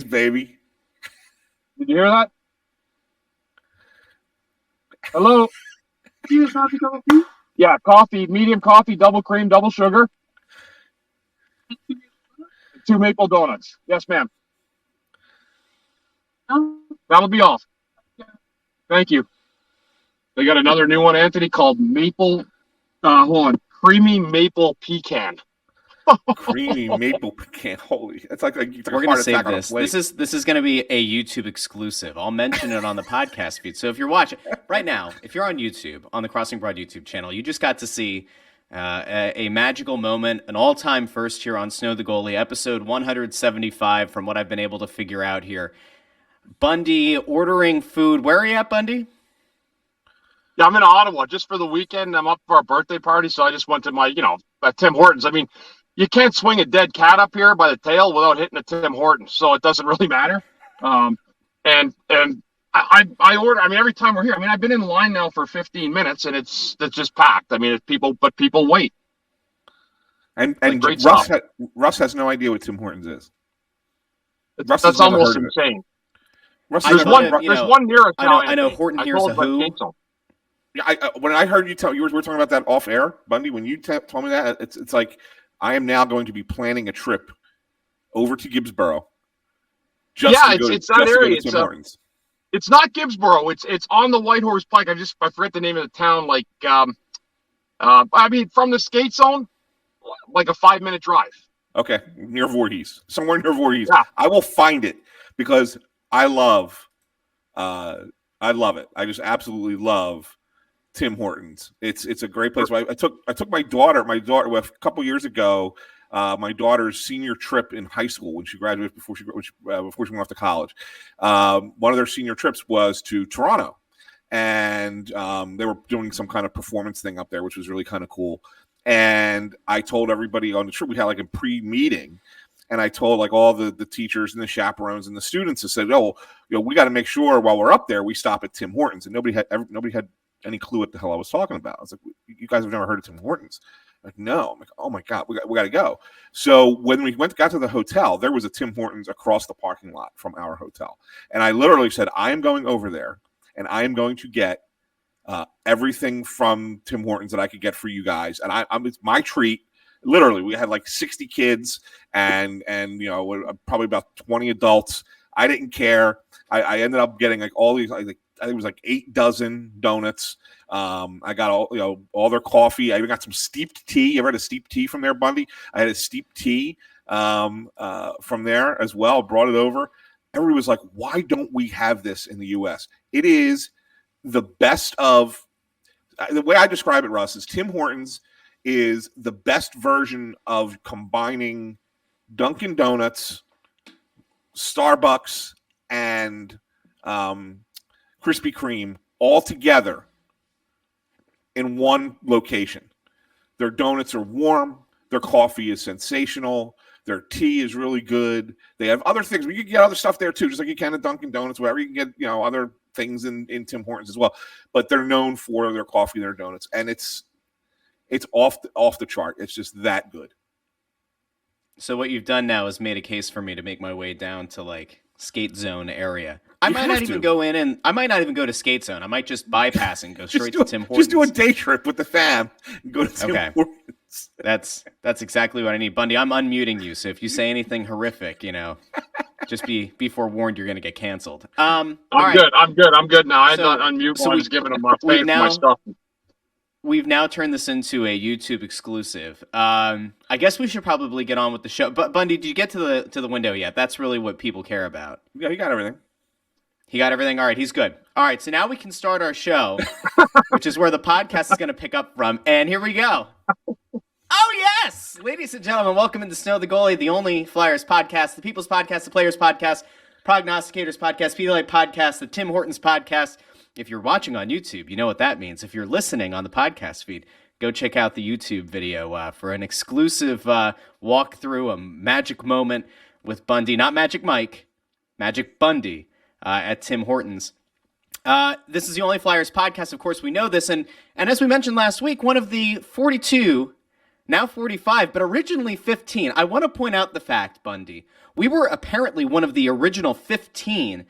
baby. Did you hear that? Hello? Yeah, coffee, medium coffee, double cream, double sugar, 2 maple donuts. Yes, ma'am. That'll be all. Thank you. They got another new one, Anthony, called maple. Hold on, creamy maple pecan. Creamy maple pecan. Holy, it's like a We're gonna heart save attack on a this. plate. This is gonna be a YouTube exclusive. I'll mention it on the podcast feed. So if you're watching right now, if you're on YouTube on the Crossing Broad YouTube channel, you just got to see a magical moment, an all-time first here on Snow the Goalie, episode 175. From what I've been able to figure out here, Bundy ordering food. Where are you at, Bundy? Yeah, I'm in Ottawa just for the weekend. I'm up for a birthday party, so I just went to my, Tim Hortons. I mean, you can't swing a dead cat up here by the tail without hitting a Tim Hortons, so it doesn't really matter. And I order. I mean, every time we're here, I mean, I've been in line now for 15 minutes, and it's just packed. I mean, people wait. And great Russ has no idea what Tim Hortons is. That's almost insane. There's one near us now. I know Horton here's a who. Yeah, when I heard you were talking about that off air, Bundy. When you told me that, it's like I am now going to be planning a trip over to Gibbsboro. It's that area. It's not Gibbsboro. It's on the White Horse Pike. I forget the name of the town. I mean, from the skate zone, like a 5-minute drive. Okay, near Voorhees, somewhere near Voorhees. Yeah. I will find it because I love it. I just absolutely love Tim Hortons. It's a great place. I took my daughter a couple years ago. My daughter's senior trip in high school when she graduated before she went off to college. One of their senior trips was to Toronto, and they were doing some kind of performance thing up there, which was really kind of cool. And I told everybody on the trip, we had like a pre-meeting, and I told like all the teachers and the chaperones and the students, I said, we got to make sure while we're up there we stop at Tim Hortons. And nobody had any clue what the hell I was talking about. I was like, you guys have never heard of Tim Hortons? Like, no. I'm like, oh my God, we got to go. So when we got to the hotel, there was a Tim Hortons across the parking lot from our hotel. And I literally said, I am going over there and I am going to get everything from Tim Hortons that I could get for you guys. And it's my treat. Literally, we had like 60 kids and probably about 20 adults. I didn't care. I ended up getting like all these, I think it was like 8 dozen donuts. I got all their coffee. I even got some steeped tea. You ever had a steeped tea from there, Bundy? I had a steeped tea from there as well. Brought it over. Everybody was like, why don't we have this in the U.S.? It is the best of the way I describe it, Russ, is Tim Hortons is the best version of combining Dunkin' Donuts, Starbucks, and Krispy Kreme all together in one location. Their donuts are warm. Their coffee is sensational. Their tea is really good. They have other things. You can get other stuff there too, just like you can at Dunkin' Donuts, wherever you can get, other things in Tim Hortons as well. But they're known for their coffee, their donuts, and it's off the chart. It's just that good. So what you've done now is made a case for me to make my way down to like skate zone area. I might not even go in, and I might not even go to skate zone. I might just bypass and go straight to Tim Hortons. Just do a day trip with the fam and go to Tim Hortons. That's exactly what I need. Bundy, I'm unmuting you, so if you say anything horrific, just be forewarned, you're going to get canceled. I'm good now. I'm not unmute. So I was giving them my stuff. We've now turned this into a YouTube exclusive. I guess we should probably get on with the show. But Bundy, did you get to the window yet? That's really what people care about. Yeah, he got everything. He got everything? All right, he's good. All right, so now we can start our show, which is where the podcast is going to pick up from. And here we go. Oh, yes! Ladies and gentlemen, welcome into Snow the Goalie, the only Flyers podcast, the People's Podcast, the Players Podcast, Prognosticators Podcast, Pedialyte Podcast, the Tim Hortons Podcast. If you're watching on YouTube, you know what that means. If you're listening on the podcast feed, go check out the YouTube video for an exclusive walkthrough, a magic moment with Bundy. Not Magic Mike, Magic Bundy at Tim Hortons. This is the only Flyers podcast. Of course, we know this. And as we mentioned last week, one of the 42 now 45, but originally 15. I want to point out the fact, Bundy, we were apparently one of the original 15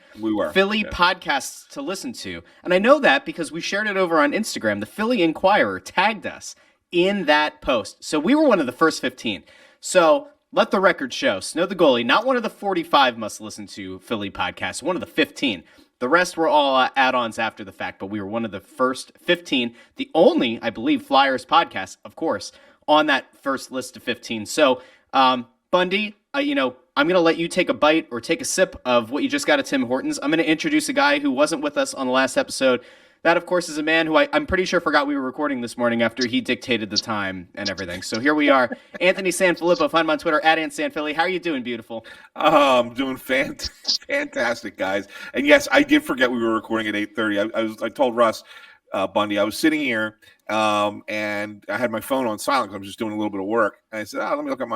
Philly podcasts to listen to. And I know that because we shared it over on Instagram. The Philly Inquirer tagged us in that post. So we were one of the first 15. So let the record show. Snow the Goalie, not one of the 45 must-listen to Philly podcasts, one of the 15. The rest were all add-ons after the fact, but we were one of the first 15. The only, I believe, Flyers podcast, of course, on that first list of 15. So, Bundy, I'm going to let you take a bite or take a sip of what you just got at Tim Hortons. I'm going to introduce a guy who wasn't with us on the last episode. That, of course, is a man who I'm pretty sure forgot we were recording this morning after he dictated the time and everything. So here we are. Anthony Sanfilippo. Find him on Twitter, @AntSanPhilly. How are you doing, beautiful? I'm doing fantastic, guys. And yes, I did forget we were recording at 8:30. I told Russ, Bundy, I was sitting here and I had my phone on silent because I'm just doing a little bit of work. And I said, let me look at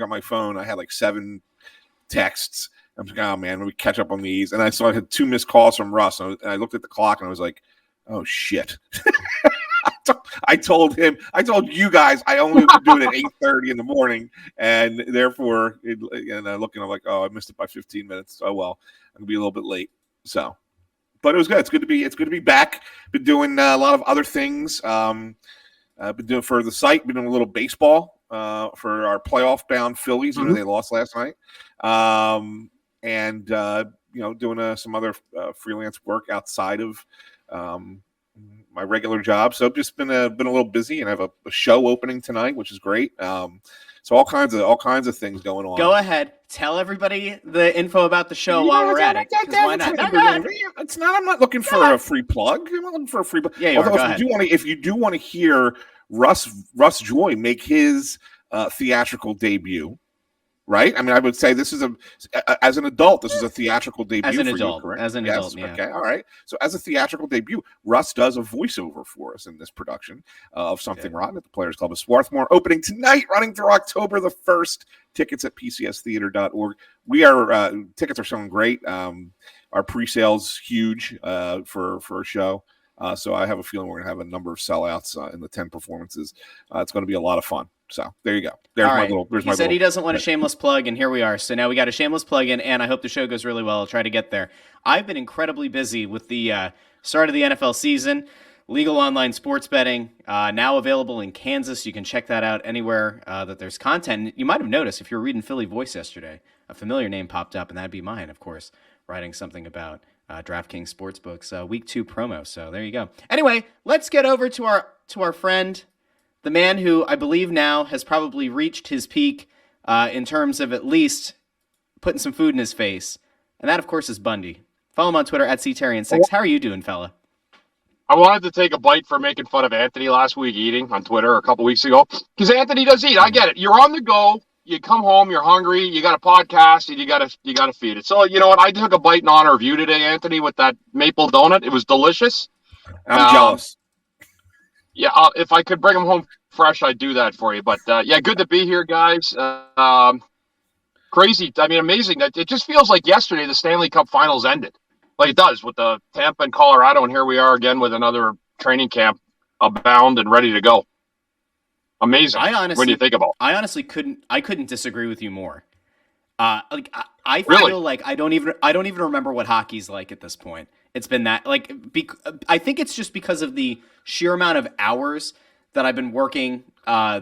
my phone. I had like 7 texts. I'm like, oh man, let me catch up on these. And I saw I had 2 missed calls from Russ. And I looked at the clock and I was like, oh shit. I told you guys I only could do it at 8:30 in the morning, and therefore, I'm like, oh, I missed it by 15 minutes. Oh well, I'm gonna be a little bit late. So, but it was good. It's good to be back. Been doing a lot of other things. I've been doing for the site. Been doing a little baseball for our playoff bound Phillies. Mm-hmm. They lost last night. And doing some other freelance work outside of my regular job. So I've just been a little busy, and I have a show opening tonight, which is great. So all kinds of things going on. Go ahead, tell everybody the info about the show while we're at it. Why not? It's not. I'm not looking for a free plug. I'm not looking for a free plug. Yeah, if you do want to hear Russ Joy make his theatrical debut. Right? I mean, I would say this is as an adult, this is a theatrical debut as an for adult, you, correct? As an adult, yeah. Okay, all right. So as a theatrical debut, Russ does a voiceover for us in this production of Something Rotten at the Players Club of Swarthmore, opening tonight, running through October the 1st. Tickets at pcstheater.org. Tickets are selling great. Our pre-sale's huge for a show. So I have a feeling we're going to have a number of sellouts in the 10 performances. It's going to be a lot of fun. So there you go. He said he doesn't want a shameless plug, and here we are. So now we got a shameless plug in, and I hope the show goes really well. I'll try to get there. I've been incredibly busy with the start of the NFL season. Legal online sports betting, now available in Kansas. You can check that out anywhere that there's content. You might have noticed if you were reading Philly Voice yesterday, a familiar name popped up, and that'd be mine, of course, writing something about DraftKings Sportsbook's Week 2 promo. So there you go. Anyway, let's get over to our friend, the man who I believe now has probably reached his peak in terms of at least putting some food in his face. And that, of course, is Bundy. Follow him on Twitter @CTarian6. How are you doing, fella? I wanted to take a bite for making fun of Anthony last week eating on Twitter a couple weeks ago. Because Anthony does eat. I get it. You're on the go. You come home, you're hungry, you got a podcast, and you gotta feed it. So you know what? I took a bite in honor of you today, Anthony, with that maple donut. It was delicious. I'm jealous. Yeah, if I could bring them home fresh, I'd do that for you. But good to be here, guys. Crazy. I mean, amazing. That it just feels like yesterday the Stanley Cup Finals ended. Like it does with the Tampa and Colorado, and here we are again with another training camp abound and ready to go. Amazing. When you think about it. I honestly couldn't disagree with you more. I feel like I don't even remember what hockey's like at this point. It's been that I think it's just because of the sheer amount of hours that I've been working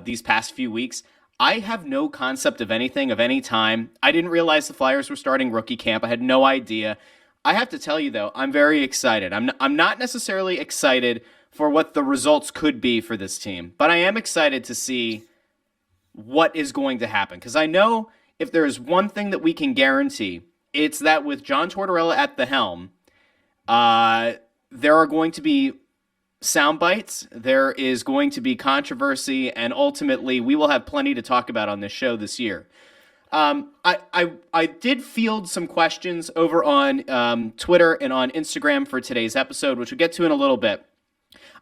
these past few weeks. I have no concept of anything of any time. I didn't realize the Flyers were starting rookie camp. I had no idea. I have to tell you though, I'm very excited. I'm not necessarily excited for what the results could be for this team, but I am excited to see what is going to happen because I know if there is one thing that we can guarantee, it's that with John Tortorella at the helm, there are going to be sound bites, there is going to be controversy, and ultimately we will have plenty to talk about on this show this year. I did field some questions over on Twitter and on Instagram for today's episode, which we'll get to in a little bit.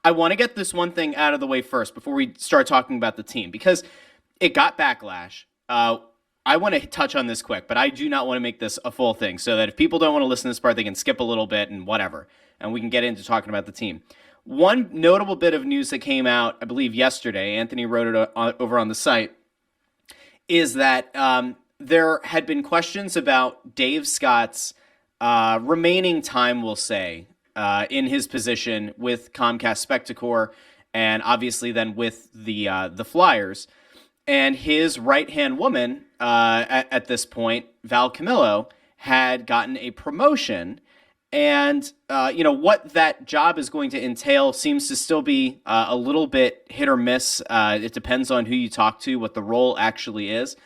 I want to get this one thing out of the way first before we start talking about the team because it got backlash. I want to touch on this quick, but I do not want to make this a full thing so that if people don't want to listen to this part, they can skip a little bit and whatever, and we can get into talking about the team. one notable bit of news that came out, I believe yesterday, Anthony wrote it over on the site, is that there had been questions about Dave Scott's remaining time, we'll say, in his position with Comcast Spectacor, and obviously then with the Flyers. And his right-hand woman at this point, Val Camillo, had gotten a promotion. And, what that job is going to entail seems to still be a little bit hit or miss. It depends on who you talk to, what the role actually is.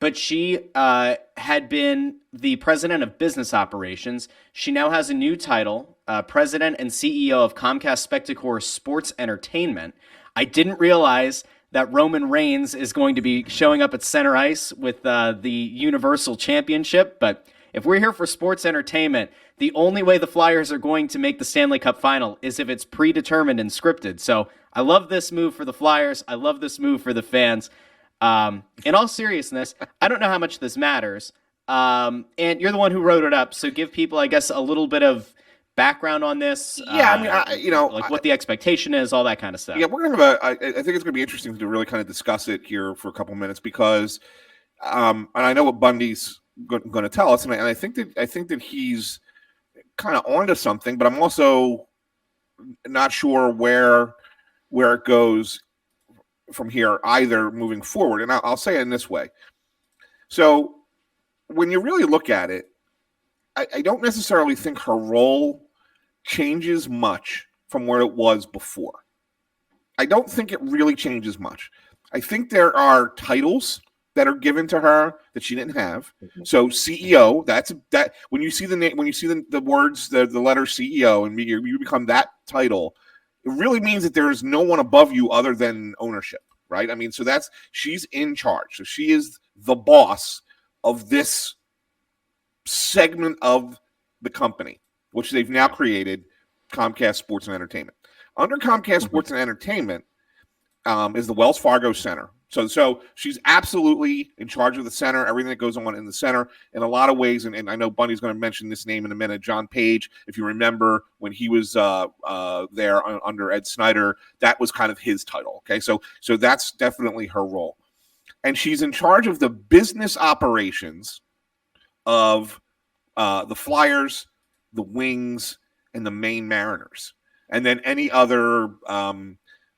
But she had been the president of business operations. She now has a new title, president and CEO of Comcast Spectacor Sports Entertainment. I didn't realize that Roman Reigns is going to be showing up at center ice with the Universal Championship. But if we're here for sports entertainment, the only way the Flyers are going to make the Stanley Cup final is if it's predetermined and scripted. So I love this move for the Flyers. I love this move for the fans. In all seriousness, I don't know how much this matters. And you're the one who wrote it up. So give people, I guess, a little bit of background on this. Yeah, I mean, what the expectation is, all that kind of stuff. Yeah, we're gonna have I think it's going to be interesting to really kind of discuss it here for a couple minutes because, and I know what Bundy's going to tell us, and I think that he's kind of onto something, but I'm also not sure where it goes from here either moving forward. And I'll say it in this way. So when you really look at it, I don't necessarily think her role changes much from where it was before. I don't think it really changes much. I think there are titles that are given to her that she didn't have. Mm-hmm. So CEO, that when you see the name, when you see the words, the letter CEO, and you become that title, it really means that there is no one above you other than ownership, right? I mean, so she's in charge. So she is the boss of this segment of the company, which they've now created, Comcast Sports and Entertainment. Under Comcast Sports and Entertainment is the Wells Fargo Center. So she's absolutely in charge of the center, everything that goes on in the center in a lot of ways. And I know Bundy's going to mention this name in a minute, John Page. If you remember when he was there under Ed Snyder, that was kind of his title. Okay, so that's definitely her role. And she's in charge of the business operations of the Flyers, the Wings, and the Maine Mariners. And then any other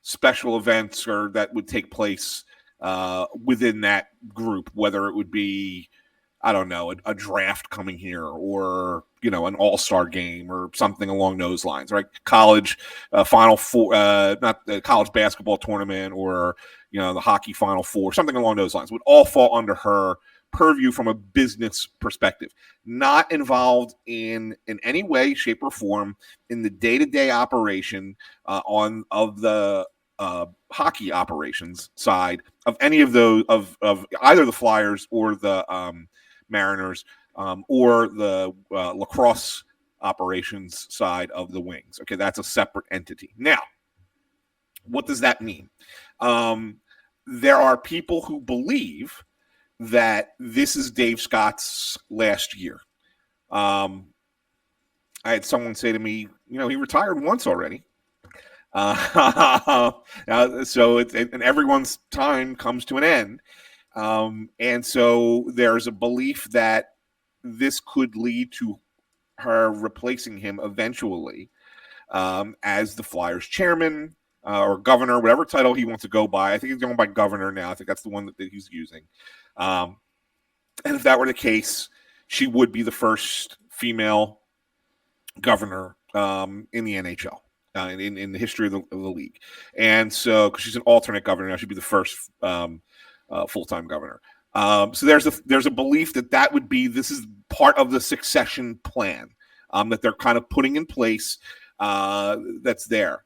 special events or that would take place within that group, whether it would be, I don't know, a draft coming here or, an all-star game or something along those lines, right? College Final Four, not the college basketball tournament or, the hockey Final Four, something along those lines would all fall under her purview from a business perspective, not involved in any way, shape, or form in the day-to-day operation of the hockey operations side of any of those of either the Flyers or the Mariners or the lacrosse operations side of the Wings. Okay, that's a separate entity. Now, what does that mean? There are people who believe that this is Dave Scott's last year. I had someone say to me, he retired once already. So and everyone's time comes to an end. And so there's a belief that this could lead to her replacing him eventually as the Flyers chairman or governor, whatever title he wants to go by. I think he's going by governor now. I think that's the one that he's using. And if that were the case, she would be the first female governor in the NHL. In the history of the league. And so, because she's an alternate governor now, she'd be the first full-time governor. So there's a belief that would be, this is part of the succession plan that they're kind of putting in place that's there.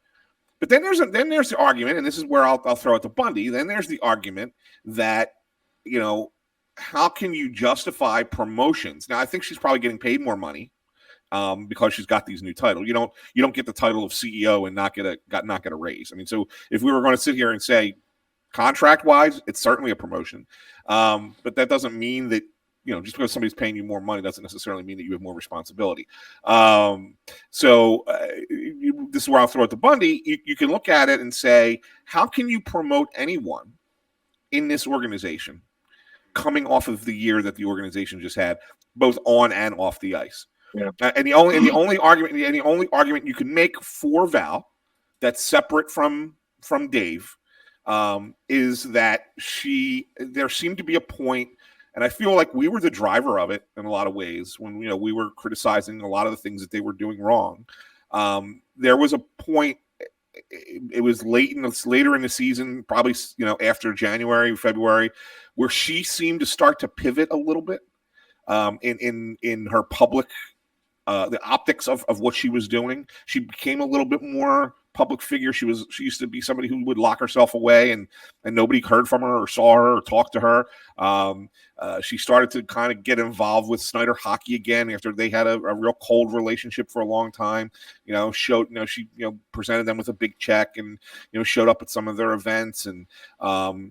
But then there's the argument, and this is where I'll throw it to Bundy. Then there's the argument that, how can you justify promotions? Now, I think she's probably getting paid more money. Because she's got these new titles. You don't get the title of CEO and not get a raise. I mean, so if we were going to sit here and say contract wise, it's certainly a promotion. But that doesn't mean that just because somebody's paying you more money doesn't necessarily mean that you have more responsibility. So this is where I'll throw it to Bundy. You can look at it and say, how can you promote anyone in this organization coming off of the year that the organization just had, both on and off the ice? Yeah. And the only argument you can make for Val that's separate from Dave is that there seemed to be a point. And I feel like we were the driver of it in a lot of ways when we were criticizing a lot of the things that they were doing wrong. There was a point. It was later in the season, probably after January, February, where she seemed to start to pivot a little bit in her public, the optics of what she was doing. She became a little bit more public figure. She used to be somebody who would lock herself away and nobody heard from her or saw her or talked to her. She started to kind of get involved with Snyder hockey again after they had a real cold relationship for a long time. She presented them with a big check and showed up at some of their events and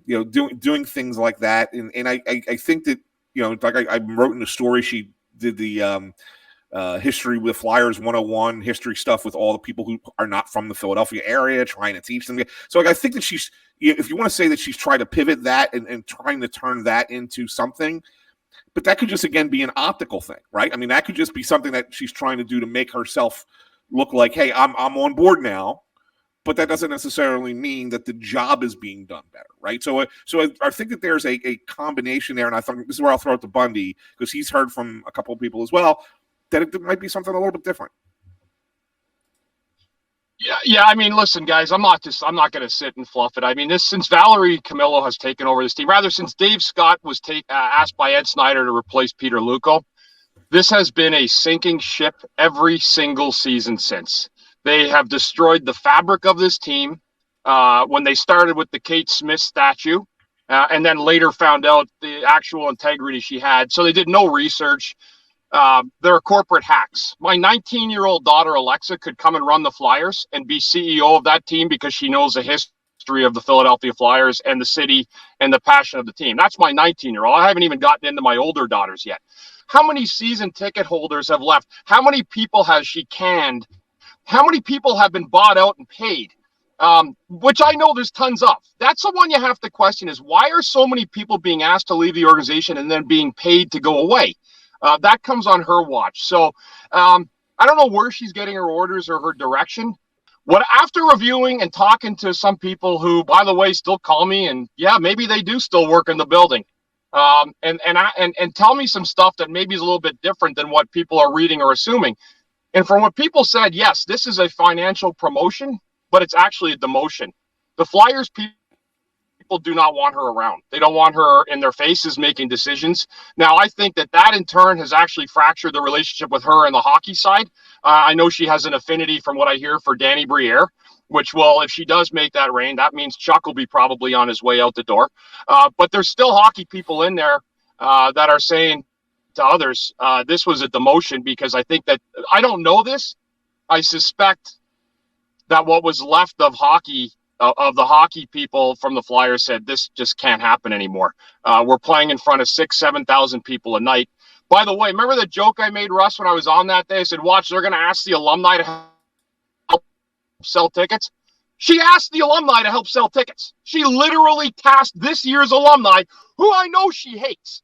doing things like that. And I think that like I wrote in the story, she did the history with Flyers 101, history stuff with all the people who are not from the Philadelphia area, trying to teach them. So I think that if you want to say that she's trying to pivot that and trying to turn that into something, but that could just, again, be an optical thing, right? I mean, that could just be something that she's trying to do to make herself look like, hey, I'm on board now, but that doesn't necessarily mean that the job is being done better, right? So I think that there's a combination there, and I think this is where I'll throw it to Bundy, because he's heard from a couple of people as well, that it might be something a little bit different. Yeah. I mean, listen, guys, I'm not going to sit and fluff it. I mean, since Valerie Camillo has taken over this team, rather since Dave Scott was asked by Ed Snyder to replace Peter Luukko, this has been a sinking ship every single season since. They have destroyed the fabric of this team when they started with the Kate Smith statue and then later found out the actual integrity she had. So they did no research. They're corporate hacks. My 19-year-old daughter, Alexa, could come and run the Flyers and be CEO of that team because she knows the history of the Philadelphia Flyers and the city and the passion of the team. That's my 19-year-old. I haven't even gotten into my older daughters yet. How many season ticket holders have left? How many people has she canned? How many people have been bought out and paid? Which I know there's tons of. That's the one you have to question is, why are so many people being asked to leave the organization and then being paid to go away? That comes on her watch. So I don't know where she's getting her orders or her direction. After reviewing and talking to some people who, by the way, still call me and yeah, maybe they do still work in the building, and tell me some stuff that maybe is a little bit different than what people are reading or assuming. And from what people said, yes, this is a financial promotion, but it's actually a demotion. The Flyers people do not want her around. They don't want her in their faces making decisions. Now, I think that in turn has actually fractured the relationship with her and the hockey side. I know she has an affinity, from what I hear, for Danny Briere, which will, if she does make that rain, that means Chuck will be probably on his way out the door. But there's still hockey people in there that are saying to others, this was a demotion, because I think that, I don't know this, I suspect that what was left of hockey, of the hockey people from the Flyers, said this just can't happen anymore. We're playing in front of 6,000-7,000 people a night. By the way, remember the joke I made, Russ, when I was on that day? I said, watch, they're going to ask the alumni to help sell tickets. She asked the alumni to help sell tickets. She literally tasked this year's alumni, who I know she hates,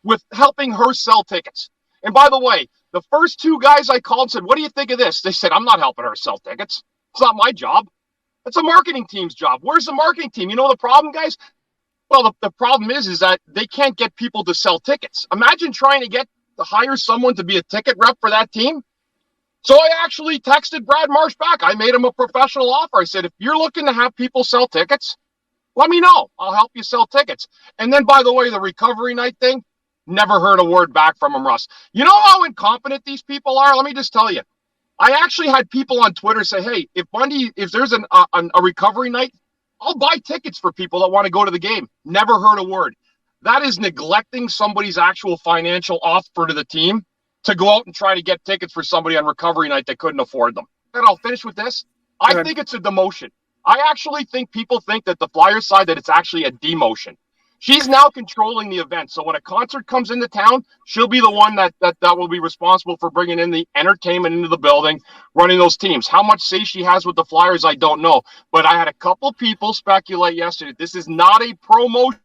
with helping her sell tickets. And by the way, the first two guys I called said, what do you think of this? They said, I'm not helping her sell tickets. It's not my job. It's a marketing team's job. Where's the marketing team? You know the problem, guys? Well, the problem is that they can't get people to sell tickets. Imagine trying to hire someone to be a ticket rep for that team. So I actually texted Brad Marsh back. I made him a professional offer. I said, if you're looking to have people sell tickets, let me know. I'll help you sell tickets. And then, by the way, the recovery night thing, never heard a word back from him, Russ. You know how incompetent these people are? Let me just tell you. I actually had people on Twitter say, hey, if there's a recovery night, I'll buy tickets for people that want to go to the game. Never heard a word. That is neglecting somebody's actual financial offer to the team to go out and try to get tickets for somebody on recovery night that couldn't afford them. And I'll finish with this. I think it's a demotion. I actually think people think that the Flyers side, that it's actually a demotion. She's now controlling the event. So when a concert comes into town, she'll be the one that will be responsible for bringing in the entertainment into the building, running those teams. How much say she has with the Flyers, I don't know. But I had a couple people speculate yesterday. This is not a promotion.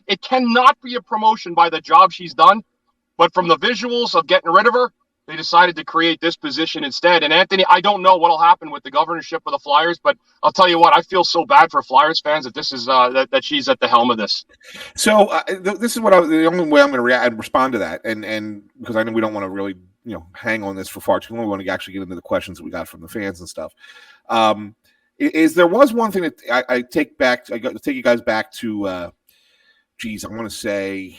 It cannot be a promotion by the job she's done. But from the visuals of getting rid of her, they decided to create this position instead. And Anthony, I don't know what'll happen with the governorship of the Flyers, but I'll tell you what, I feel so bad for Flyers fans that this is that she's at the helm of this. So this is what the only way I'm going to respond to that, and because I know we don't want to really hang on this for far too long. We want to actually get into the questions that we got from the fans and stuff. Is there was one thing that I take back? I got to take you guys back to. I want to say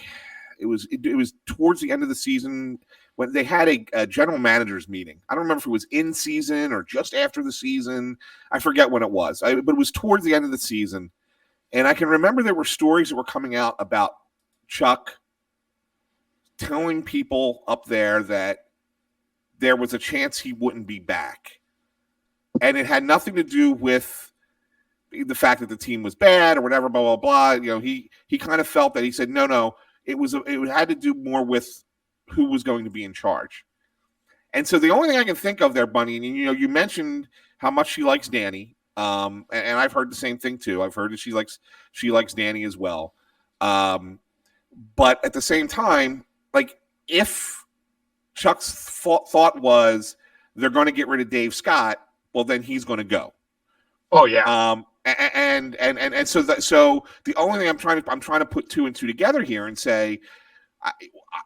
it was towards the end of the season when they had a general managers meeting. I don't remember if it was in season or just after the season. I forget when it was, but it was towards the end of the season. And I can remember there were stories that were coming out about Chuck telling people up there that there was a chance he wouldn't be back. And it had nothing to do with the fact that the team was bad or whatever, blah, blah, blah. He kind of felt that he said, no, it had to do more with who was going to be in charge. And so the only thing I can think of there, Bunny, and you mentioned how much she likes Danny. And I've heard the same thing too. I've heard that she likes Danny as well. But at the same time, like if Chuck's thought was they're going to get rid of Dave Scott, well, then he's going to go. Oh yeah. And so the only thing I'm trying to put two and two together here and say,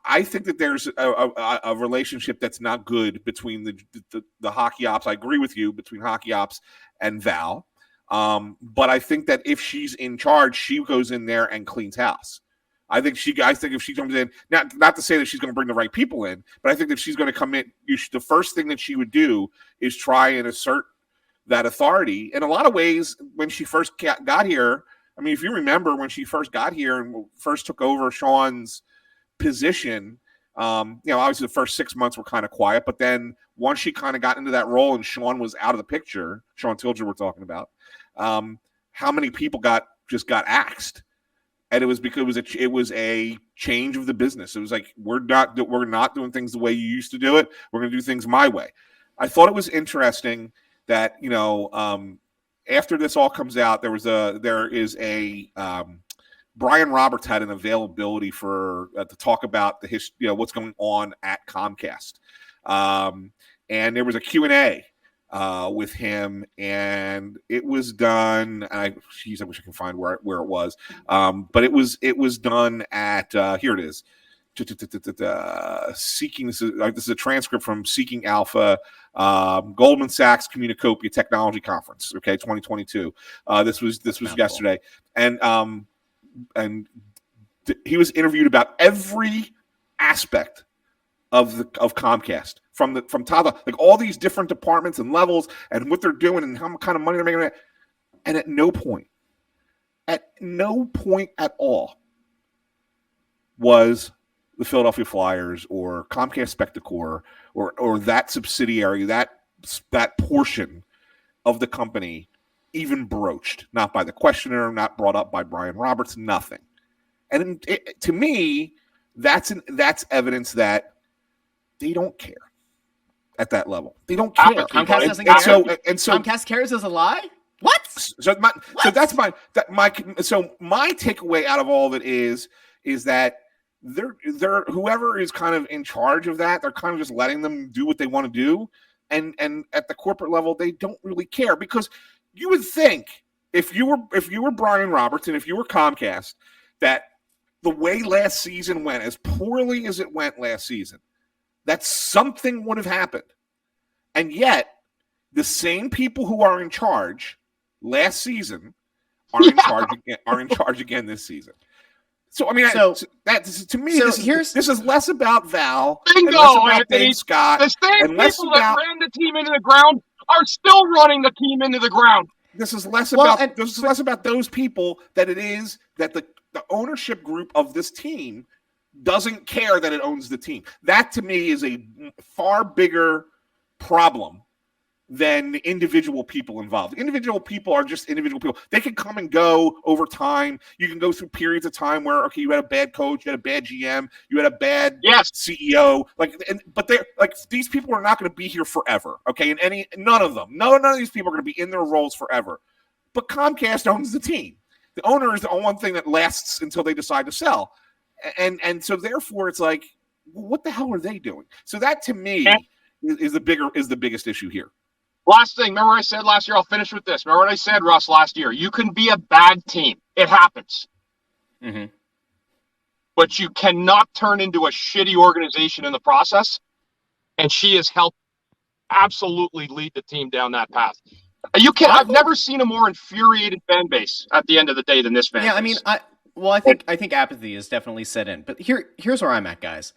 I think that there's a relationship that's not good between the hockey ops. I agree with you, between hockey ops and Val. But I think that if she's in charge, she goes in there and cleans house. I think if she comes in, not to say that she's going to bring the right people in, but I think that she's going to come in. The first thing that she would do is try and assert that authority. In a lot of ways, when she first got here, I mean, if you remember when she first got here and first took over Sean's position, obviously the first 6 months were kind of quiet, but then once she kind of got into that role and Sean was out of the picture, Sean Tilger we're talking about, how many people got axed? And it was because it was a change of the business. It was like, we're not doing things the way you used to do it. We're going to do things my way. I thought it was interesting that, after this all comes out, there is a Brian Roberts had an availability for to talk about the history, what's going on at Comcast, and there was a Q&A with him, and it was done. I wish I can find where it was, but it was done at here it is. Seeking this is a transcript from Seeking Alpha, Goldman Sachs Communicopia Technology Conference, 2022. This was yesterday, and he was interviewed about every aspect of Comcast from top, like all these different departments and levels and what they're doing and how kind of money they're making. And at no point at all was the Philadelphia Flyers or Comcast Spectacor or that subsidiary, that portion of the company even broached, not by the questioner, not brought up by Brian Roberts, nothing. And to me, that's evidence that they don't care at that level. They don't care. Comcast doesn't care. And so Comcast cares is a lie. What? So my takeaway out of all of it is that they're whoever is kind of in charge of that, they're kind of just letting them do what they want to do, and at the corporate level, they don't really care, because you would think if you were Brian Roberts and if you were Comcast, that the way last season went, as poorly as it went last season, that something would have happened. And yet, the same people who are in charge last season are in charge again this season. So I mean, to me, this is less about Val, bingo, and less about Anthony. Dave Scott, the same and less people about, that ran the team into the ground are still running the team into the ground. This is less about those people that it is that the ownership group of this team doesn't care that it owns the team. That to me is a far bigger problem than individual people involved. Individual people are just individual people. They can come and go over time. You can go through periods of time where, okay, you had a bad coach, you had a bad GM, you had a bad CEO. But they're like, these people are not going to be here forever. Okay. And none of these people are going to be in their roles forever. But Comcast owns the team. The owner is the only one thing that lasts until they decide to sell. And so therefore it's like, well, what the hell are they doing? So that to me is the biggest issue here. Last thing, remember I said last year, I'll finish with this. Remember what I said, Russ, last year? You can be a bad team. It happens. Mm-hmm. But you cannot turn into a shitty organization in the process. And she has helped absolutely lead the team down that path. I've never seen a more infuriated fan base at the end of the day than this fan base. I mean, I think apathy is definitely set in. But here's where I'm at, guys.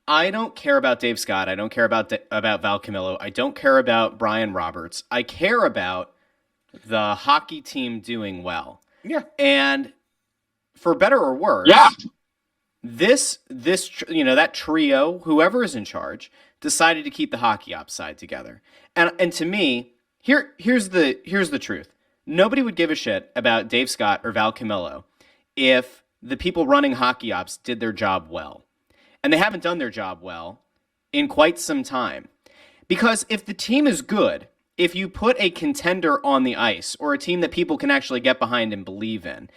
I don't care about Dave Scott. I don't care about Val Camillo. I don't care about Brian Roberts. I care about the hockey team doing well. Yeah. And for better or worse, this that trio, whoever is in charge, decided to keep the hockey ops side together. And to me, here's the truth. Nobody would give a shit about Dave Scott or Val Camillo if the people running hockey ops did their job well. And they haven't done their job well in quite some time. Because if the team is good, if you put a contender on the ice or a team that people can actually get behind and believe in,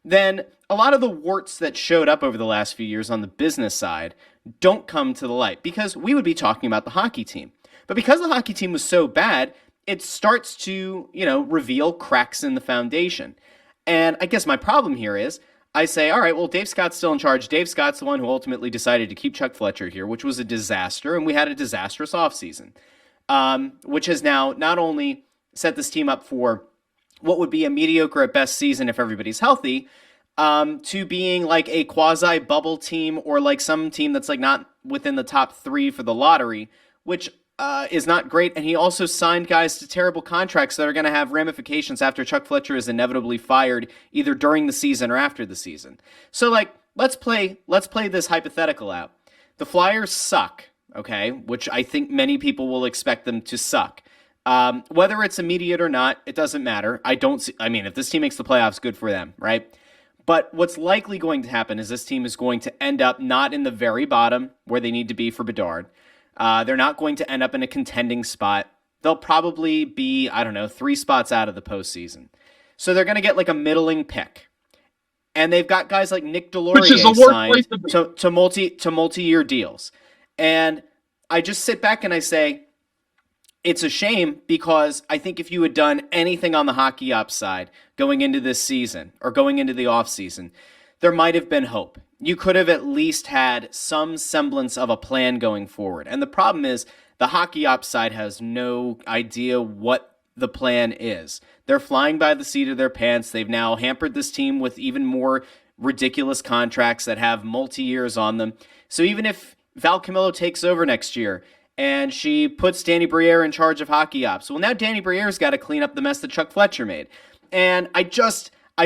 then a lot of the warts that showed up over the last few years on the business side don't come to the light, because we would be talking about the hockey team. But because the hockey team was so bad, it starts to, reveal cracks in the foundation. And I guess my problem here is, I say, all right, well, Dave Scott's still in charge. Dave Scott's the one who ultimately decided to keep Chuck Fletcher here, which was a disaster, and we had a disastrous offseason, which has now not only set this team up for what would be a mediocre at best season if everybody's healthy, to being like a quasi-bubble team or like some team that's like not within the top 3 for the lottery, which is not great. And he also signed guys to terrible contracts that are going to have ramifications after Chuck Fletcher is inevitably fired either during the season or after the season. So like, let's play this hypothetical out. The Flyers suck, okay, which I think many people will expect them to suck. Whether it's immediate or not, it doesn't matter. If this team makes the playoffs, good for them, right? But what's likely going to happen is this team is going to end up not in the very bottom where they need to be for Bedard. They're not going to end up in a contending spot. They'll probably be, 3 spots out of the postseason. So they're going to get like a middling pick. And they've got guys like Nick Delorier signed to multi-year deals. And I just sit back and I say, it's a shame, because I think if you had done anything on the hockey ops side going into this season or going into the offseason, there might have been hope. You could have at least had some semblance of a plan going forward. And the problem is the hockey ops side has no idea what the plan is. They're flying by the seat of their pants. They've now hampered this team with even more ridiculous contracts that have multi-years on them. So even if Val Camillo takes over next year and she puts Danny Briere in charge of hockey ops, well, now Danny Briere's got to clean up the mess that Chuck Fletcher made. And I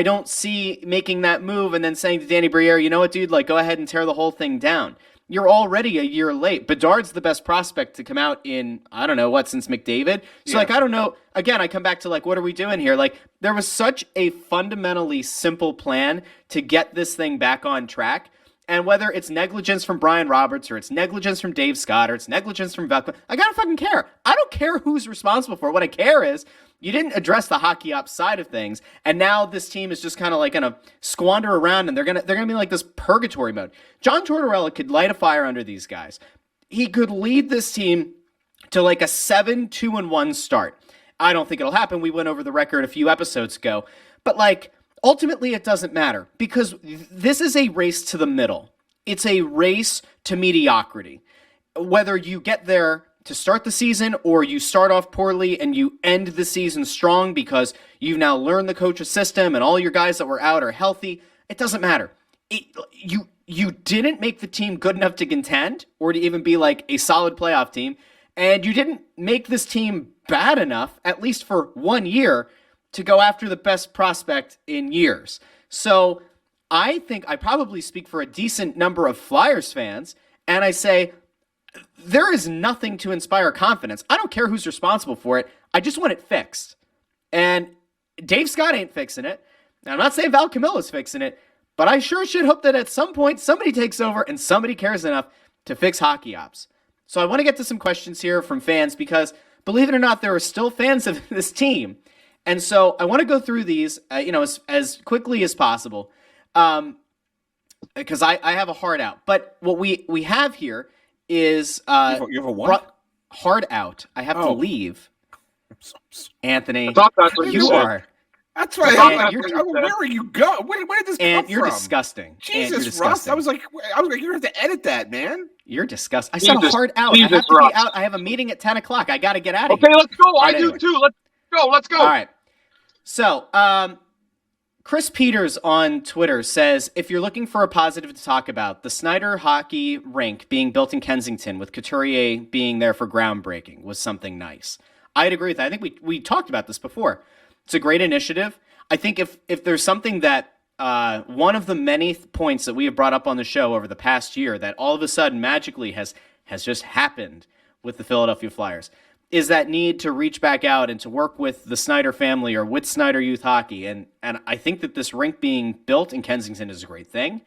don't see making that move and then saying to Danny Briere, you know what, dude, like, go ahead and tear the whole thing down. You're already a year late. Bedard's the best prospect to come out in, since McDavid. So, I don't know. Again, I come back to, what are we doing here? There was such a fundamentally simple plan to get this thing back on track. And whether it's negligence from Brian Roberts or it's negligence from Dave Scott or it's negligence from Val, I gotta fucking care. I don't care who's responsible for it. What I care is you didn't address the hockey ops side of things, and now this team is just kind of gonna squander around, and they're gonna be like this purgatory mode. John Tortorella could light a fire under these guys. He could lead this team to a 7-2-1 start. I don't think it'll happen. We went over the record a few episodes ago, but ultimately, it doesn't matter, because this is a race to the middle. It's a race to mediocrity. Whether you get there to start the season or you start off poorly and you end the season strong because you've now learned the coach's system and all your guys that were out are healthy, it doesn't matter. You didn't make the team good enough to contend or to even be a solid playoff team, and you didn't make this team bad enough, at least for 1 year, to go after the best prospect in years. So I think I probably speak for a decent number of Flyers fans, and I say there is nothing to inspire confidence. I don't care who's responsible for it. I just want it fixed. And Dave Scott ain't fixing it. Now, I'm not saying Val Camilla's fixing it, but I sure should hope that at some point somebody takes over and somebody cares enough to fix hockey ops. So I want to get to some questions here from fans because, believe it or not, there are still fans of this team. And so I want to go through these, as quickly as possible, because I have a hard out. But what we have here is you have a what? Hard out. I have to leave. Anthony, I thought that's what you said. are. That's right. Where are you going? Where did this come from? You're disgusting. Jesus, Russ. I was like, you have to edit that, man. You're disgusting. I said a hard out. I have to be out. I have a meeting at 10 o'clock. I got to get out of here. Okay, let's go. I do too. Let's go. All right. So, Chris Peters on Twitter says, if you're looking for a positive to talk about, the Snyder hockey rink being built in Kensington with Couturier being there for groundbreaking was something nice. I'd agree with that. I think we talked about this before. It's a great initiative. I think if there's something that one of the many points that we have brought up on the show over the past year that all of a sudden magically has just happened with the Philadelphia Flyers is that need to reach back out and to work with the Snyder family or with Snyder Youth Hockey. And I think that this rink being built in Kensington is a great thing.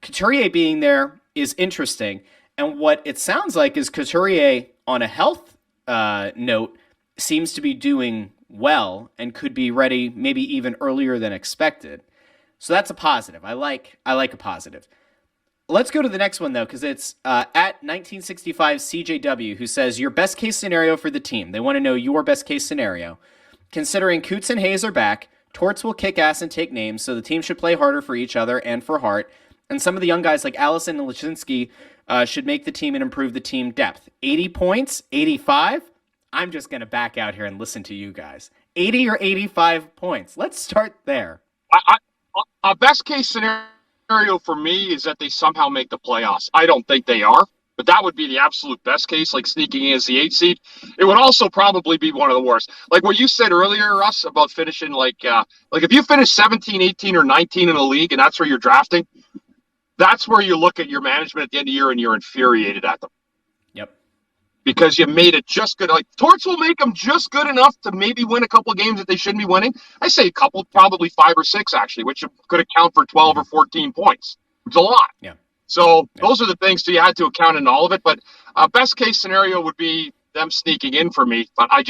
Couturier being there is interesting. And what it sounds like is Couturier on a health note seems to be doing well and could be ready maybe even earlier than expected. So that's a positive. I like a positive. Let's go to the next one, though, because it's at 1965 CJW, who says, your best case scenario for the team. They want to know your best case scenario. Considering Coots and Hayes are back, Torts will kick ass and take names, so the team should play harder for each other and for Hart. And some of the young guys like Allison and Laczynski should make the team and improve the team depth. 80 points? 85? I'm just going to back out here and listen to you guys. 80 or 85 points. Let's start there. A best case scenario for me is that they somehow make the playoffs. I don't think they are, but that would be the absolute best case, like sneaking in as the 8th seed. It would also probably be one of the worst. Like what you said earlier, Russ, about finishing like if you finish 17, 18, or 19 in the league and that's where you're drafting, that's where you look at your management at the end of the year and you're infuriated at them. Yep. Because you made it just good. Like Torts will make them just good enough to maybe win a couple of games that they shouldn't be winning. I say a couple, probably 5 or 6 actually, which could account for 12 or 14 points. It's a lot. Yeah. So those are the things that you had to account in all of it. But best case scenario would be them sneaking in for me. But I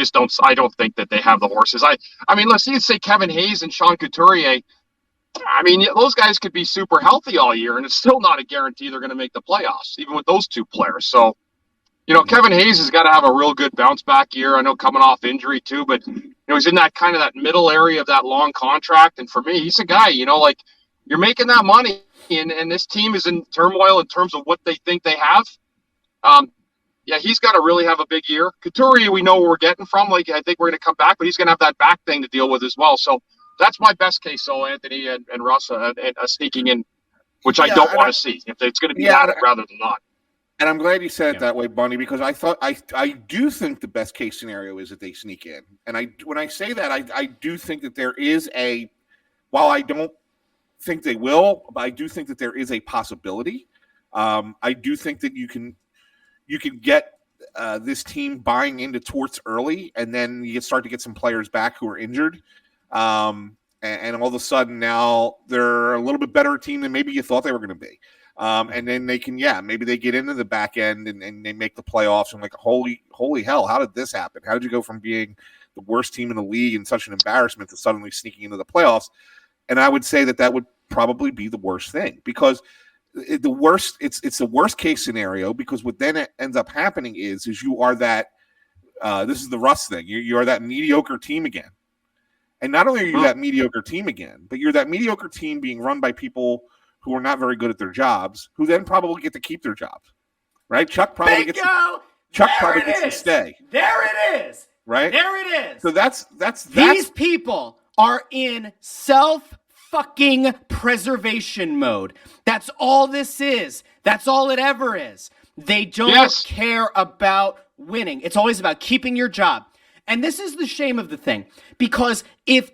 don't think that they have the horses. I mean, let's say Kevin Hayes and Sean Couturier. I mean, those guys could be super healthy all year, and it's still not a guarantee they're going to make the playoffs, even with those 2 players. So. Kevin Hayes has got to have a real good bounce back year. I know coming off injury too, but he's in that kind of that middle area of that long contract. And for me, he's a guy, like you're making that money and this team is in turmoil in terms of what they think they have. He's got to really have a big year. Couturier, we know where we're getting from. Like, I think we're going to come back, but he's going to have that back thing to deal with as well. So that's my best case. So Anthony and Russ sneaking in, which I don't want to see if it's going to be that rather than not. And I'm glad you said it that way, Bunny, because I do think the best case scenario is that they sneak in. And when I say that, I do think that there is while I don't think they will, but I do think that there is a possibility. I do think that you can get this team buying into Torts early, and then you start to get some players back who are injured. And all of a sudden now they're a little bit better team than maybe you thought they were going to be. And then they can, maybe they get into the back end and they make the playoffs. And like, holy hell, how did this happen? How did you go from being the worst team in the league and such an embarrassment to suddenly sneaking into the playoffs? And I would say that would probably be the worst thing because it's the worst case scenario because what then ends up happening is you are that this is the Russ thing. You are that mediocre team again. And not only are you that mediocre team again, but you're that mediocre team being run by people who are not very good at their jobs, who then probably get to keep their jobs, right? Chuck probably gets to stay. There it is. Right? There it is. So that's these people are in self-fucking preservation mode. That's all this is. That's all it ever is. They don't care about winning. It's always about keeping your job. And this is the shame of the thing, because if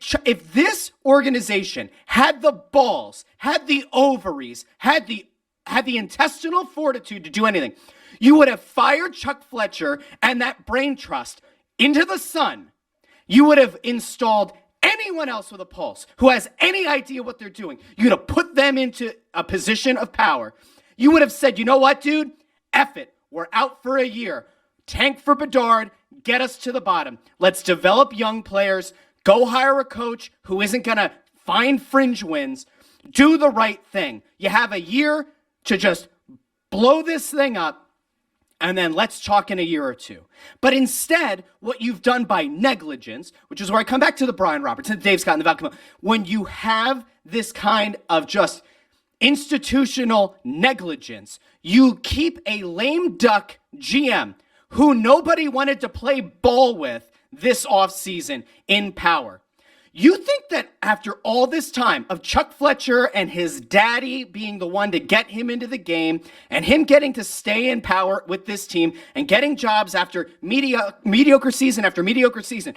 this organization had the balls, had the ovaries, had the intestinal fortitude to do anything, You would have fired Chuck Fletcher and that brain trust into the sun. You would have installed anyone else with a pulse who has any idea what they're doing. You would have put them into a position of power. You would have said, you know what, dude? F it. We're out for a year. Tank for Bedard. Get us to the bottom. Let's develop young players. Go hire a coach who isn't going to find fringe wins. Do the right thing. You have a year to just blow this thing up, and then let's talk in a year or two. But instead, what you've done by negligence, which is where I come back to the Brian Roberts and Dave Scott and the Val, when you have this kind of just institutional negligence, you keep a lame duck GM who nobody wanted to play ball with this offseason in power. You think that after all this time of Chuck Fletcher and his daddy being the one to get him into the game and him getting to stay in power with this team and getting jobs after mediocre season after mediocre season,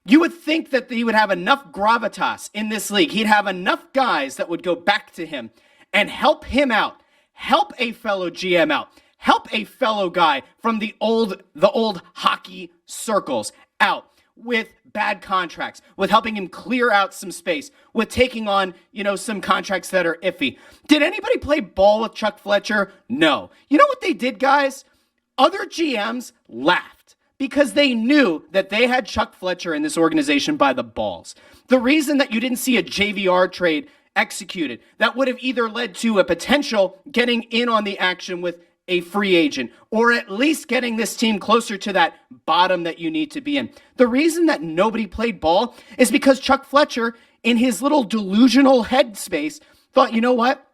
you would think that he would have enough gravitas in this league. He'd have enough guys that would go back to him and help him out, help a fellow GM out, help a fellow guy from the old hockey circles out with bad contracts, with helping him clear out some space, with taking on, some contracts that are iffy. Did anybody play ball with Chuck Fletcher? No. You know what they did, guys? Other GMs laughed because they knew that they had Chuck Fletcher in this organization by the balls. The reason that you didn't see a JVR trade executed that would have either led to a potential getting in on the action with a free agent, or at least getting this team closer to that bottom that you need to be in. The reason that nobody played ball is because Chuck Fletcher, in his little delusional headspace, thought, you know what?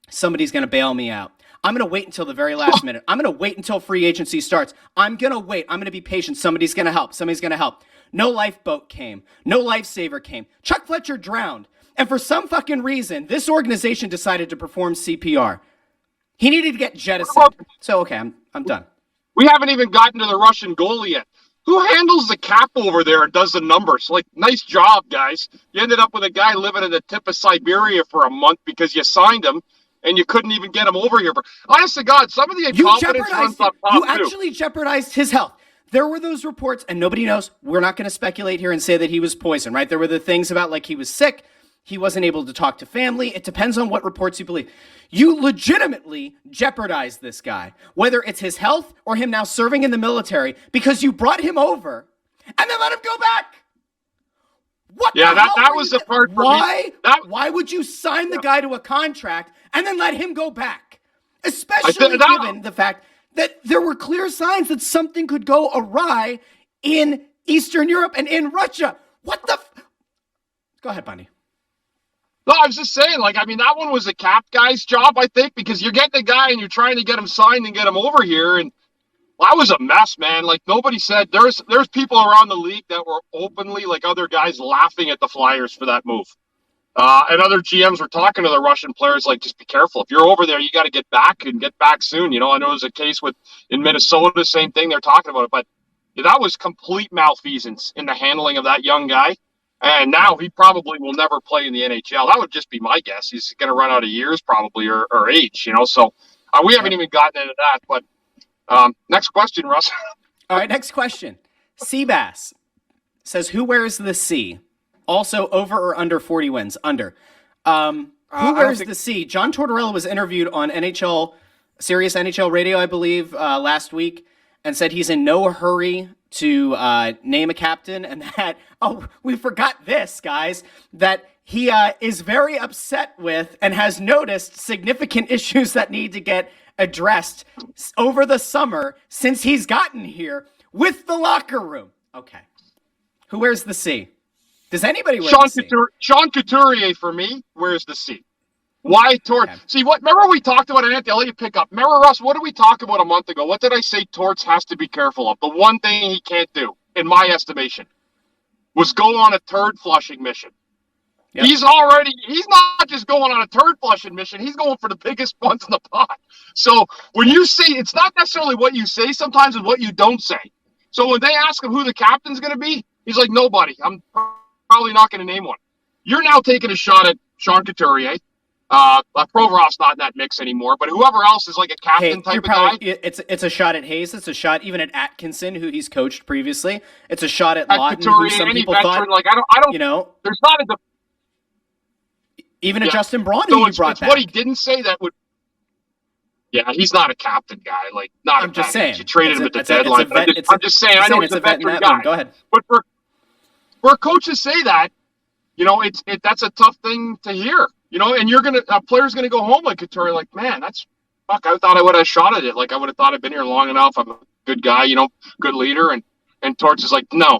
Somebody's going to bail me out. I'm going to wait until the very last minute. I'm going to wait until free agency starts. I'm going to wait. I'm going to be patient. Somebody's going to help. Somebody's going to help. No lifeboat came. No lifesaver came. Chuck Fletcher drowned. And for some fucking reason, this organization decided to perform CPR. He needed to get jettisoned. So, okay, I'm done. We haven't even gotten to the Russian goalie yet. Who handles the cap over there and does the numbers? Like, nice job, guys. You ended up with a guy living in the tip of Siberia for a month because you signed him, and you couldn't even get him over here. Honest to God, some of the incompetence runs up top, You actually jeopardized his health. There were those reports, and nobody knows. We're not going to speculate here and say that he was poisoned, right? There were the things about, like, he was sick. He wasn't able to talk to family. It depends on what reports you believe. You legitimately jeopardized this guy, whether it's his health or him now serving in the military, because you brought him over and then let him go back. What? Yeah, that was the part for me. Why would you sign the guy to a contract and then let him go back? Especially given the fact that there were clear signs that something could go awry in Eastern Europe and in Russia. What the? Go ahead, Bunny. No, I was just saying, that one was a cap guy's job, I think, because you're getting a guy and you're trying to get him signed and get him over here. And that was a mess, man. Like, nobody said, there's people around the league that were openly, like other guys, laughing at the Flyers for that move. And other GMs were talking to the Russian players, like, just be careful. If you're over there, you got to get back and get back soon. I know it was a case in Minnesota, same thing. They're talking about it. But that was complete malfeasance in the handling of that young guy. And now he probably will never play in the NHL. That would just be my guess. He's going to run out of years probably or age, So we haven't even gotten into that. But next question, Russ. All right, next question. Seabass says, who wears the C? Also, over or under 40 wins? Under. Who wears the C? John Tortorella was interviewed on Sirius NHL Radio, I believe, last week, and said he's in no hurry to name a captain, and that, we forgot this, guys, that he is very upset with and has noticed significant issues that need to get addressed over the summer since he's gotten here with the locker room. Okay. Who wears the C? Does anybody wear the C? Sean Couturier, for me, wears the C. Why Torts? Okay. See, remember we talked about it, I'll let you pick up. Remember, Russ, what did we talk about a month ago? What did I say Torts has to be careful of? The one thing he can't do, in my estimation, was go on a turd flushing mission. Yep. He's not just going on a turd flushing mission, he's going for the biggest ones in the pot. So when you say, it's not necessarily what you say sometimes, it's what you don't say. So when they ask him who the captain's going to be, he's like, nobody. I'm probably not going to name one. You're now taking a shot at Sean Couturier. Provorov's not in that mix anymore, but whoever else is like a captain type of guy. It's a shot at Hayes. It's a shot even at Atkinson, who he's coached previously. It's a shot at Lawton, Couturier, who some any people veteran, thought, like I don't, you know, there's not a. even at Justin Braun, so who you it's brought back. What he didn't say that would. Yeah, he's not a captain guy. Like, not I'm a just saying. saying. You traded him at the deadline. I'm just saying. I know he's a veteran guy. Go ahead. But for coaches say that, you know, that's a tough thing to hear. You know, and a player's gonna go home like Couturier, like, man, that's fuck. I thought I would have shot at it. Like, I would have thought I'd been here long enough. I'm a good guy, you know, good leader. And Torts is like, no,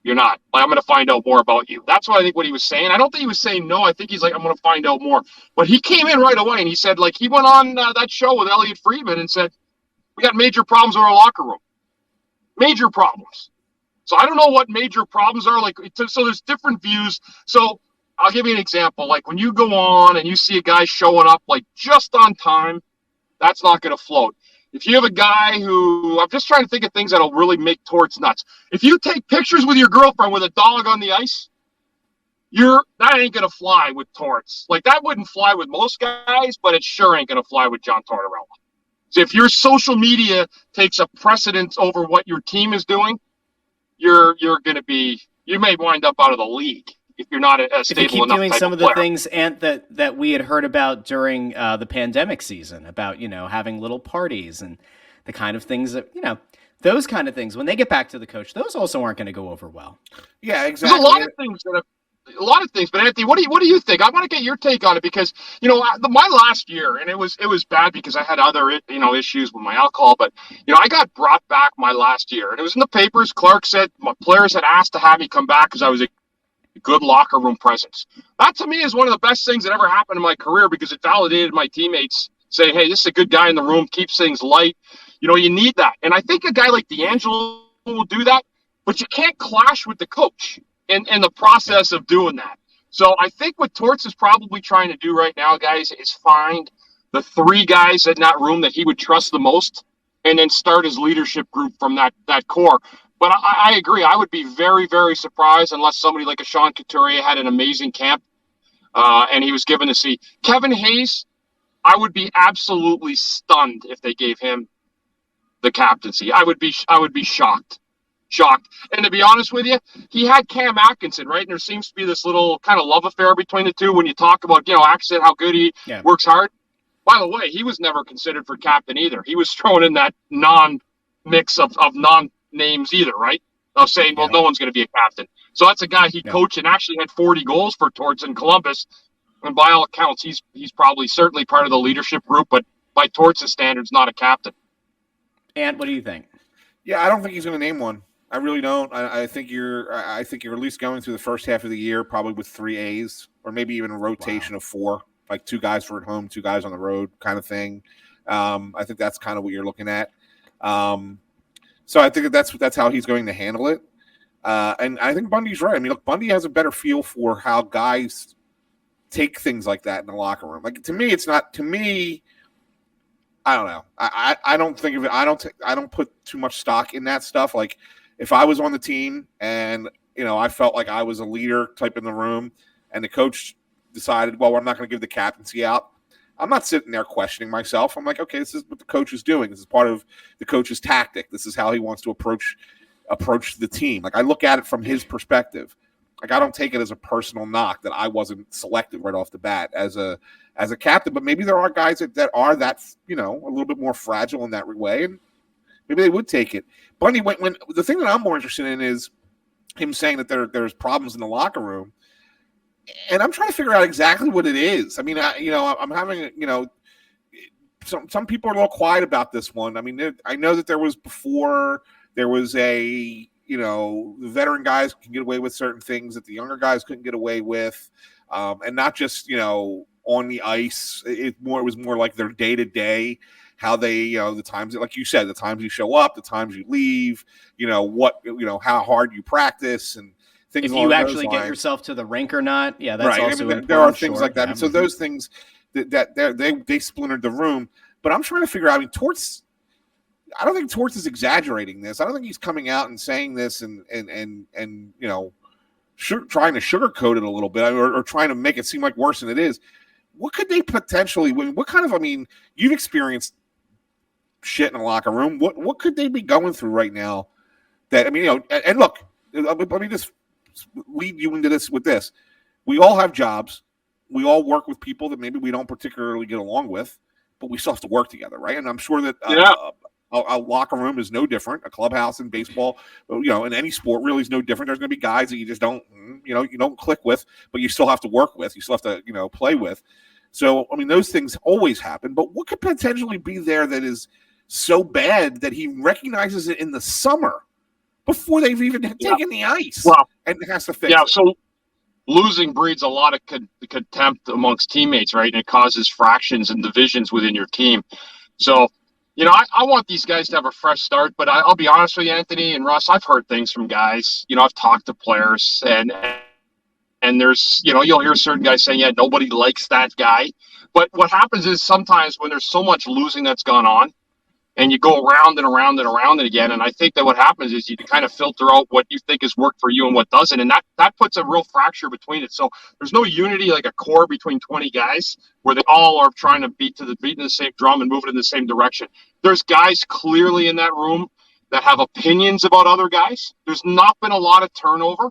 you're not. Like, I'm going to find out more about you. That's what I think what he was saying. I don't think he was saying no. I think he's like, I'm going to find out more. But he came in right away and he said, like, he went on that show with Elliot Friedman and said, we got major problems in our locker room. Major problems. So I don't know what major problems are. Like, so there's different views. So I'll give you an example. Like, when you go on and you see a guy showing up like just on time, that's not going to float. If you have a guy who, I'm just trying to think of things that'll really make Torts nuts. If you take pictures with your girlfriend with a dog on the ice, that ain't going to fly with Torts. Like, that wouldn't fly with most guys, but it sure ain't going to fly with John Tortorella. So if your social media takes a precedence over what your team is doing, you're going to be, you may wind up out of the league if you're not a stable enough if you keep doing type some of of the player. things and that we had heard about during the pandemic season about, you know, having little parties and the kind of things that, you know, those kind of things, when they get back to the coach, those also aren't going to go over well. Yeah, exactly. There's a lot of things, but Anthony, what do you think? I want to get your take on it because, you know, my last year, and it was bad because I had other, you know, issues with my alcohol, but, you know, I got brought back my last year, and it was in the papers. Clark said my players had asked to have me come back because I was a good locker room presence. That to me is one of the best things that ever happened in my career because it validated my teammates saying, hey, this is a good guy in the room, keeps things light. You know, you need that. And I think a guy like D'Angelo will do that, but you can't clash with the coach in the process of doing that. So I think what Torts is probably trying to do right now, guys, is find the three guys in that room that he would trust the most and then start his leadership group from that core. But I agree. I would be very, very surprised unless somebody like a Sean Couturier had an amazing camp and he was given to see. Kevin Hayes, I would be absolutely stunned if they gave him the captaincy. I would be shocked. And to be honest with you, he had Cam Atkinson, right? And there seems to be this little kind of love affair between the two when you talk about, you know, Atkinson, how good he works hard. By the way, he was never considered for captain either. He was thrown in that non-mix of non-names either, right? Of saying, well, no one's going to be a captain. So that's a guy he coached and actually had 40 goals for Torts in Columbus. And by all accounts, he's probably certainly part of the leadership group, but by Torts' standards, not a captain. And what do you think? Yeah, I don't think he's going to name one. I really don't. I think you're at least going through the first half of the year probably with 3 A's or maybe even a rotation of 4, like 2 guys for at home, 2 guys on the road kind of thing. I think that's kind of what you're looking at. So I think that's how he's going to handle it. And I think Bundy's right. I mean, look, Bundy has a better feel for how guys take things like that in the locker room. Like, to me, it's not. To me, I don't know. I don't think of it. I don't put too much stock in that stuff. Like, if I was on the team and, you know, I felt like I was a leader type in the room and the coach decided, well, I'm not going to give the captaincy out, I'm not sitting there questioning myself. I'm like, okay, this is what the coach is doing. This is part of the coach's tactic. This is how he wants to approach the team. Like, I look at it from his perspective. Like, I don't take it as a personal knock that I wasn't selected right off the bat as a captain, but maybe there are guys that are that, you know, a little bit more fragile in that way, and maybe they would take it. Bundy, when the thing that I'm more interested in is him saying that there's problems in the locker room, and I'm trying to figure out exactly what it is. I mean, I'm having, you know, some people are a little quiet about this one. I mean, I know that there was a, you know, the veteran guys can get away with certain things that the younger guys couldn't get away with, and not just, you know, on the ice. It was more like their day-to-day, how they, you know, the times, like you said, the times you show up, the times you leave, you know, how hard you practice and things. If you actually get yourself to the rink or not, yeah, that's right. also I mean, there are things like that. And so those things that they splintered the room. But I'm trying to figure out. I mean, Torts. I don't think Torts is exaggerating this. I don't think he's coming out and saying this and you know, trying to sugarcoat it a little bit or trying to make it seem like worse than it is. what could they potentially? What kind of? I mean, you've experienced shit in a locker room. What could they be going through right now? That I mean, and look, let me just lead you into this with this. We all have jobs. We all work with people that maybe we don't particularly get along with, but we still have to work together, right? And I'm sure that a locker room is no different. A clubhouse in baseball, in any sport really is no different. There's going to be guys that you just don't, you don't click with, but you still have to work with. You still have to, play with. So, I mean, those things always happen. But what could potentially be there that is so bad that he recognizes it in the summer before they've even taken the ice and has to fix it? Yeah, so losing breeds a lot of contempt amongst teammates, right? And it causes fractions and divisions within your team. So, I want these guys to have a fresh start, but I'll be honest with you, Anthony and Russ, I've heard things from guys. I've talked to players, and there's, you'll hear certain guys saying, yeah, nobody likes that guy. But what happens is sometimes when there's so much losing that's gone on, and you go around and around and around it again. And I think that what happens is you kind of filter out what you think has worked for you and what doesn't. And that puts a real fracture between it. So there's no unity, like a core between 20 guys where they all are trying to beat in the same drum and moving in the same direction. There's guys clearly in that room that have opinions about other guys. There's not been a lot of turnover.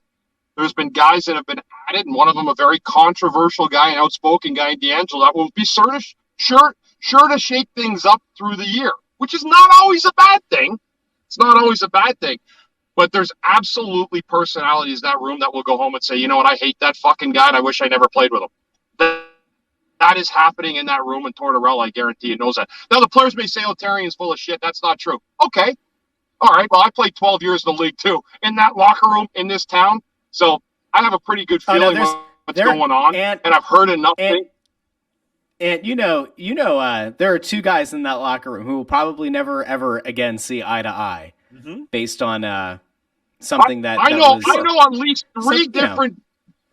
There's been guys that have been added, and one of them a very controversial guy, an outspoken guy, D'Angelo, that will be sure to shake things up through the year, which is not always a bad thing. It's not always a bad thing. But there's absolutely personalities in that room that will go home and say, you know what, I hate that fucking guy, and I wish I never played with him. That is happening in that room, and Tortorella, I guarantee you, knows that. Now, the players may say, Tarian's full of shit. That's not true. Okay. All right. Well, I played 12 years in the league, too, in that locker room in this town. So I have a pretty good feeling what's going on, and I've heard enough things. And there are two guys in that locker room who will probably never ever again see eye to eye, based on something that I know at least three different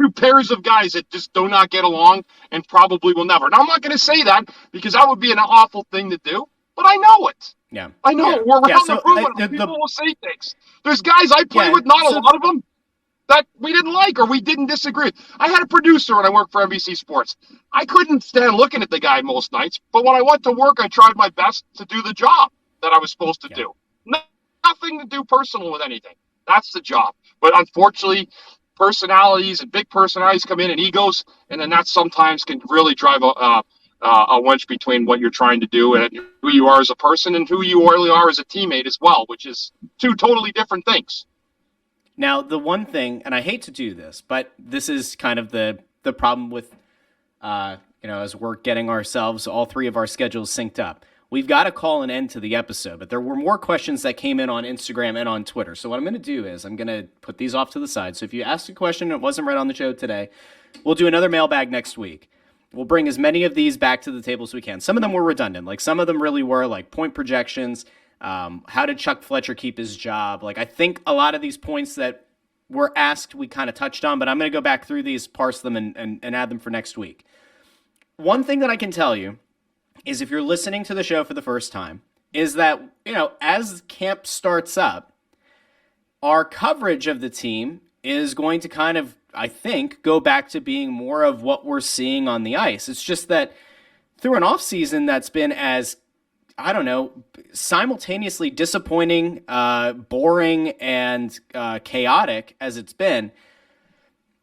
two pairs of guys that just do not get along and probably will never. Now I'm not going to say that because that would be an awful thing to do, but I know it. Yeah, I know it. We're around the room and people will say things. There's guys I play with, not a lot of them, that we didn't like or we didn't disagree. I had a producer when I worked for NBC Sports. I couldn't stand looking at the guy most nights, but when I went to work, I tried my best to do the job that I was supposed to do. Nothing to do personal with anything. That's the job. But unfortunately, personalities and big personalities come in and egos, and then that sometimes can really drive a wedge between what you're trying to do and who you are as a person and who you really are as a teammate as well, which is two totally different things. Now, the one thing, and I hate to do this, but this is kind of the problem with, as we're getting ourselves, all three of our schedules synced up. We've got to call an end to the episode, but there were more questions that came in on Instagram and on Twitter. So what I'm going to do is I'm going to put these off to the side. So if you asked a question and it wasn't right on the show today, we'll do another mailbag next week. We'll bring as many of these back to the table as we can. Some of them were redundant. Like some of them really were like point projections. How did Chuck Fletcher keep his job? Like, I think a lot of these points that were asked, we kind of touched on, but I'm going to go back through these, parse them, and add them for next week. One thing that I can tell you is if you're listening to the show for the first time, is that, as camp starts up, our coverage of the team is going to kind of, I think, go back to being more of what we're seeing on the ice. It's just that through an offseason that's been as, simultaneously disappointing, boring, and chaotic as it's been,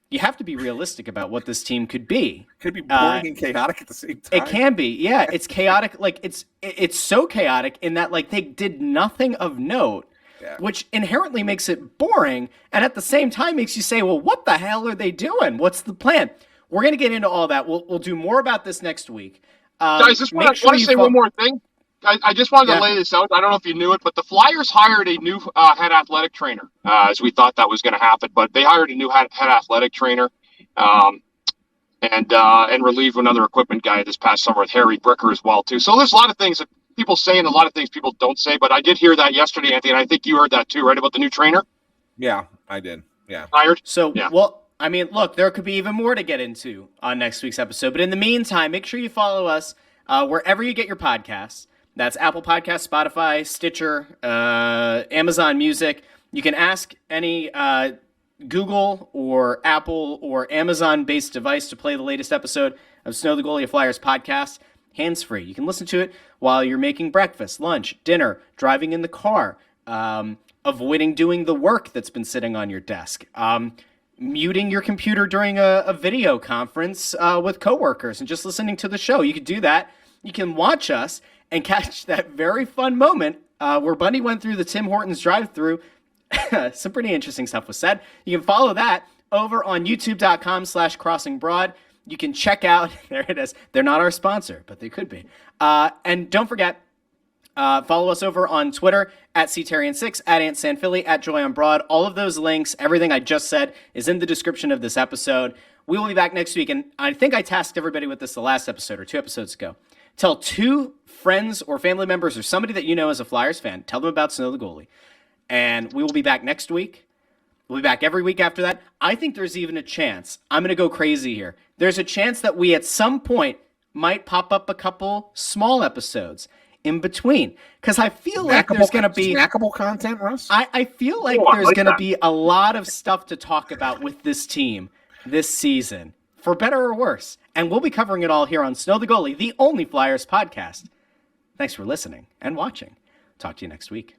you have to be realistic about what this team could be. Could be boring and chaotic at the same time. It can be, yeah. It's chaotic. Like it's so chaotic in that like they did nothing of note, which inherently makes it boring, and at the same time makes you say, well, what the hell are they doing? What's the plan? We're gonna get into all that. We'll do more about this next week. Guys, just want to say one more thing. I just wanted to lay this out. I don't know if you knew it, but the Flyers hired a new head athletic trainer, as we thought that was going to happen. But they hired a new head athletic trainer and relieved another equipment guy this past summer with Harry Bricker as well, too. So there's a lot of things that people say and a lot of things people don't say. But I did hear that yesterday, Anthony, and I think you heard that too, right, about the new trainer? Yeah, I did. Yeah. Hired? So, well, I mean, look, there could be even more to get into on next week's episode. But in the meantime, make sure you follow us wherever you get your podcasts. That's Apple Podcasts, Spotify, Stitcher, Amazon Music. You can ask any Google or Apple or Amazon-based device to play the latest episode of Snow the Goalie, a Flyers podcast, hands-free. You can listen to it while you're making breakfast, lunch, dinner, driving in the car, avoiding doing the work that's been sitting on your desk, muting your computer during a video conference with coworkers and just listening to the show. You could do that. You can watch us and catch that very fun moment where Bunny went through the Tim Hortons drive-thru. Some pretty interesting stuff was said. You can follow that over on youtube.com/crossingbroad. You can check out, there it is. They're not our sponsor, but they could be. And don't forget, follow us over on Twitter at CTarian6, at Ant Sanphilly, at Joy on Broad. All of those links, everything I just said, is in the description of this episode. We will be back next week, and I think I tasked everybody with this the last episode or 2 episodes ago. Tell 2 friends or family members or somebody that you know as a Flyers fan, tell them about Snow the Goalie. And we will be back next week. We'll be back every week after that. I think there's even a chance, I'm going to go crazy here, there's a chance that we at some point might pop up a couple small episodes in between. Because I feel like there's going to be... Snackable content, Russ? I feel like there's going to be a lot of stuff to talk about with this team this season, for better or worse. And we'll be covering it all here on Snow the Goalie, the only Flyers podcast. Thanks for listening and watching. Talk to you next week.